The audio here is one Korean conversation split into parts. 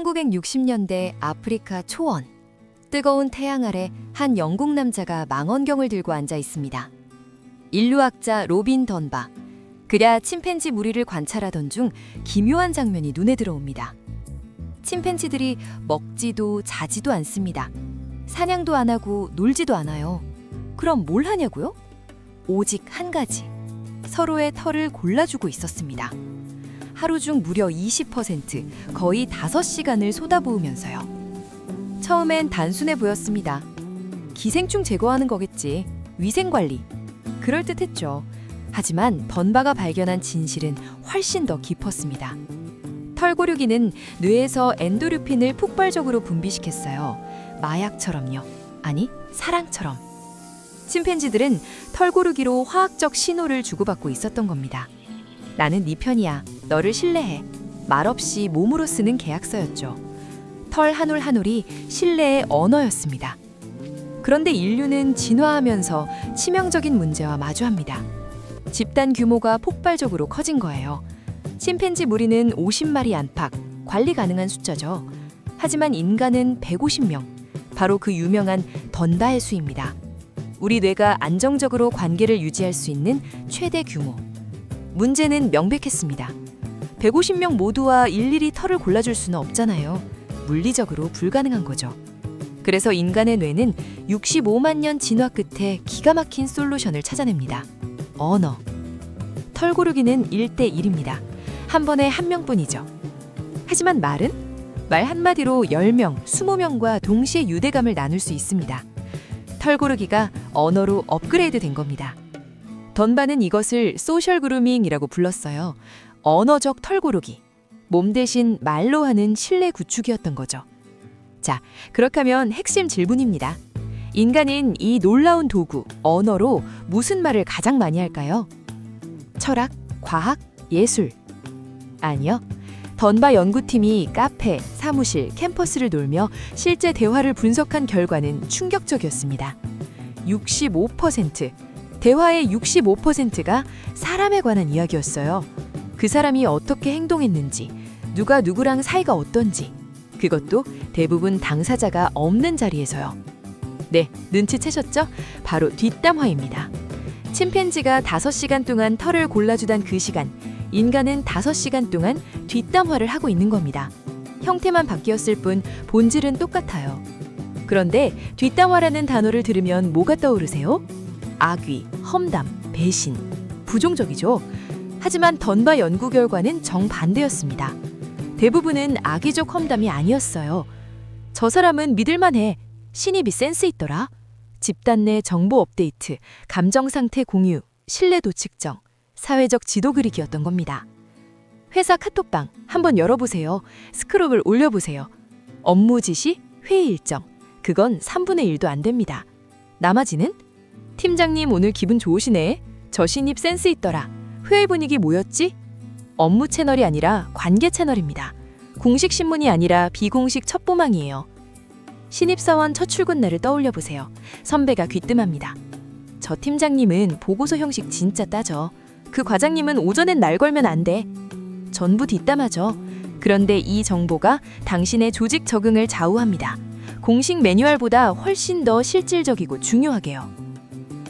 1960년대 아프리카 초원. 뜨거운 태양 아래 한 영국 남자가 망원경을 들고 앉아 있습니다. 인류학자 로빈 던바. 그랴 침팬지 무리를 관찰하던 중 기묘한 장면이 눈에 들어옵니다. 침팬지들이 먹지도 자지도 않습니다. 사냥도 안 하고 놀지도 않아요. 그럼 뭘 하냐고요? 오직 한 가지. 서로의 털을 골라주고 있었습니다. 하루 중 무려 20%, 거의 5시간을 쏟아부으면서요. 처음엔 단순해 보였습니다. 기생충 제거하는 거겠지. 위생관리. 그럴듯했죠. 하지만 던바가 발견한 진실은 훨씬 더 깊었습니다. 털고르기는 뇌에서 엔도르핀을 폭발적으로 분비시켰어요. 마약처럼요. 아니, 사랑처럼. 침팬지들은 털고르기로 화학적 신호를 주고받고 있었던 겁니다. 나는 네 편이야. 너를 신뢰해. 말없이 몸으로 쓰는 계약서였죠. 털 한 올 한 올이 신뢰의 언어였습니다. 그런데 인류는 진화하면서 치명적인 문제와 마주합니다. 집단 규모가 폭발적으로 커진 거예요. 침팬지 무리는 50마리 안팎, 관리 가능한 숫자죠. 하지만 인간은 150명, 바로 그 유명한 던바의 수입니다. 우리 뇌가 안정적으로 관계를 유지할 수 있는 최대 규모. 문제는 명백했습니다. 150명 모두와 일일이 털을 골라줄 수는 없잖아요. 물리적으로 불가능한 거죠. 그래서 인간의 뇌는 65만 년 진화 끝에 기가 막힌 솔루션을 찾아냅니다. 언어. 털 고르기는 1대1입니다. 한 번에 한 명뿐이죠. 하지만 말은? 말 한마디로 10명, 20명과 동시에 유대감을 나눌 수 있습니다. 털 고르기가 언어로 업그레이드 된 겁니다. 던바는 이것을 소셜 그루밍이라고 불렀어요. 언어적 털 고르기. 몸 대신 말로 하는 신뢰 구축이었던 거죠. 자, 그렇다면 핵심 질문입니다. 인간은 이 놀라운 도구, 언어로 무슨 말을 가장 많이 할까요? 철학, 과학, 예술. 아니요. 던바 연구팀이 카페, 사무실, 캠퍼스를 돌며 실제 대화를 분석한 결과는 충격적이었습니다. 65%, 대화의 65%가 사람에 관한 이야기였어요. 그 사람이 어떻게 행동했는지, 누가 누구랑 사이가 어떤지, 그것도 대부분 당사자가 없는 자리에서요. 네, 눈치채셨죠? 바로 뒷담화입니다. 침팬지가 5시간 동안 털을 골라주던 그 시간, 인간은 5시간 동안 뒷담화를 하고 있는 겁니다. 형태만 바뀌었을 뿐 본질은 똑같아요. 그런데 뒷담화라는 단어를 들으면 뭐가 떠오르세요? 악의, 험담, 배신, 부정적이죠. 하지만 던바 연구 결과는 정반대였습니다. 대부분은 악의적 험담이 아니었어요. 저 사람은 믿을만해. 신입이 센스 있더라. 집단 내 정보 업데이트, 감정 상태 공유, 신뢰도 측정, 사회적 지도 그리기였던 겁니다. 회사 카톡방 한번 열어보세요. 스크롤을 올려보세요. 업무 지시, 회의 일정, 그건 3분의 1도 안 됩니다. 나머지는? 팀장님 오늘 기분 좋으시네. 저 신입 센스 있더라. 회의 분위기 뭐였지? 업무 채널이 아니라 관계 채널입니다. 공식 신문이 아니라 비공식 첩보망이에요. 신입사원 첫 출근 날을 떠올려 보세요. 선배가 귀뜸합니다. 저 팀장님은 보고서 형식 진짜 따져. 그 과장님은 오전엔 날 걸면 안 돼. 전부 뒷담화죠. 그런데 이 정보가 당신의 조직 적응을 좌우합니다. 공식 매뉴얼보다 훨씬 더 실질적이고 중요하게요.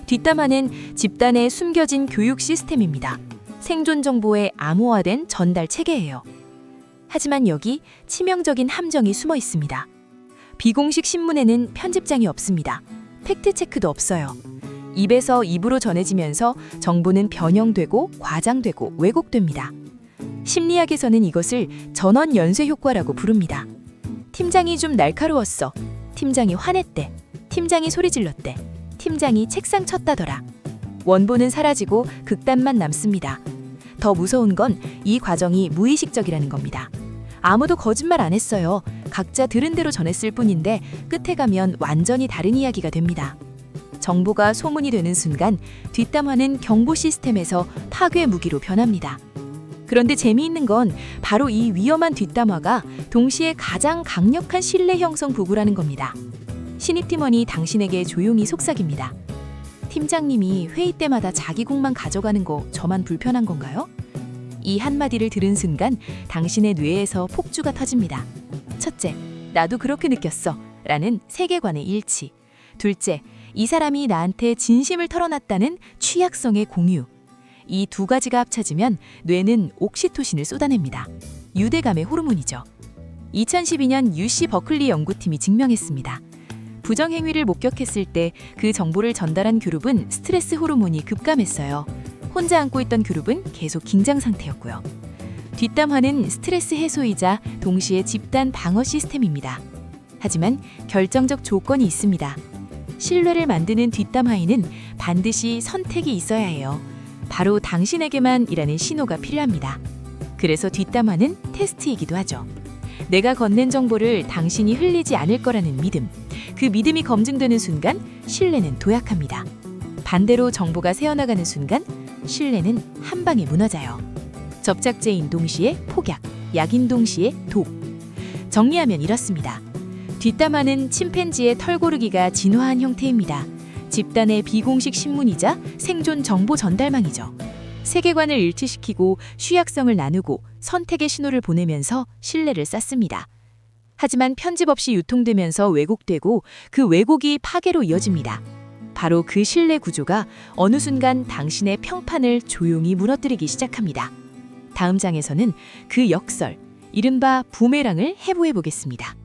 뒷담화는 집단에 숨겨진 교육 시스템입니다. 생존 정보의 암호화된 전달 체계예요. 하지만 여기 치명적인 함정이 숨어 있습니다. 비공식 신문에는 편집장이 없습니다. 팩트체크도 없어요. 입에서 입으로 전해지면서 정보는 변형되고 과장되고 왜곡됩니다. 심리학에서는 이것을 전원 연쇄 효과라고 부릅니다. 팀장이 좀 날카로웠어. 팀장이 화냈대. 팀장이 소리 질렀대. 팀장이 책상 쳤다더라. 원본은 사라지고 극단만 남습니다. 더 무서운 건 이 과정이 무의식적이라는 겁니다. 아무도 거짓말 안 했어요. 각자 들은 대로 전했을 뿐인데 끝에 가면 완전히 다른 이야기가 됩니다. 정보가 소문이 되는 순간 뒷담화는 경보 시스템에서 파괴 무기로 변합니다. 그런데 재미있는 건 바로 이 위험한 뒷담화가 동시에 가장 강력한 신뢰 형성 도구라는 겁니다. 신입팀원이 당신에게 조용히 속삭입니다. 팀장님이 회의 때마다 자기 곡만 가져가는 거 저만 불편한 건가요? 이 한마디를 들은 순간 당신의 뇌에서 폭주가 터집니다. 첫째, 나도 그렇게 느꼈어. 라는 세계관의 일치. 둘째, 이 사람이 나한테 진심을 털어놨다는 취약성의 공유. 이 두 가지가 합쳐지면 뇌는 옥시토신을 쏟아냅니다. 유대감의 호르몬이죠. 2012년 UC 버클리 연구팀이 증명했습니다. 부정행위를 목격했을 때 그 정보를 전달한 그룹은 스트레스 호르몬이 급감했어요. 혼자 안고 있던 그룹은 계속 긴장 상태였고요. 뒷담화는 스트레스 해소이자 동시에 집단 방어 시스템입니다. 하지만 결정적 조건이 있습니다. 신뢰를 만드는 뒷담화에는 반드시 선택이 있어야 해요. 바로 당신에게만 이라는 신호가 필요합니다. 그래서 뒷담화는 테스트이기도 하죠. 내가 건넨 정보를 당신이 흘리지 않을 거라는 믿음. 그 믿음이 검증되는 순간 신뢰는 도약합니다. 반대로 정보가 새어나가는 순간 신뢰는 한 방에 무너져요. 접착제인 동시에 폭약, 약인 동시에 독. 정리하면 이렇습니다. 뒷담화는 침팬지의 털고르기가 진화한 형태입니다. 집단의 비공식 신문이자 생존 정보 전달망이죠. 세계관을 일치시키고 취약성을 나누고 선택의 신호를 보내면서 신뢰를 쌓습니다. 하지만 편집 없이 유통되면서 왜곡되고 그 왜곡이 파괴로 이어집니다. 바로 그 신뢰 구조가 어느 순간 당신의 평판을 조용히 무너뜨리기 시작합니다. 다음 장에서는 그 역설, 이른바 부메랑을 해부해 보겠습니다.